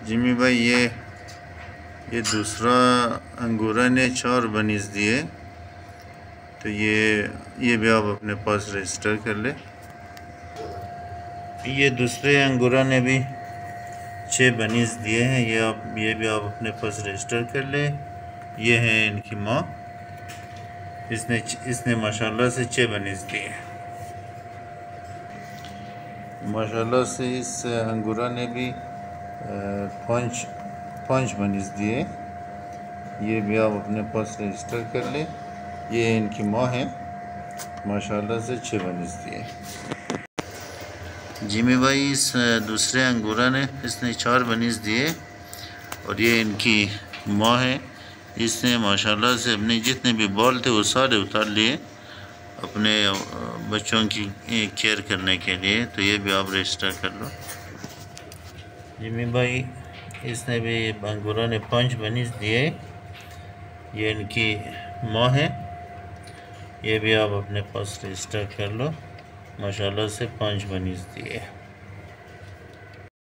Jimmy भाई ये दूसरा अंगूरा ने 4 बनीज दिए, तो ये भी आप अपने पास रजिस्टर कर ले। ये दूसरे अंगूरा ने भी 6 बनीज दिए हैं, ये भी आप अपने पास रजिस्टर कर ले। ये हैं इनकी माँ, इसने माशाल्लाह से 6 बनीज दिए। माशाल्लाह से इस अंगूरा ने भी 5 बनीज दिए। ये भी आप अपने पास रजिस्टर कर ले। ये इनकी माँ है, माशाल्लाह से 6 बनीज दिए। जिमी भाई इस दूसरे अंगूरा ने इसने 4 बनीज दिए और ये इनकी माँ है। इसने माशाल्लाह से अपने जितने भी बॉल थे वो सारे उतार लिए अपने बच्चों की केयर करने के लिए, तो ये भी आप रजिस्टर कर लो। जिमी भाई इसने भी अंगूरा ने 5 बनीज दिए। ये इनकी माँ है, ये भी आप अपने पास रजिस्टर कर लो। माशाल्लाह से 5 बनीज दिए।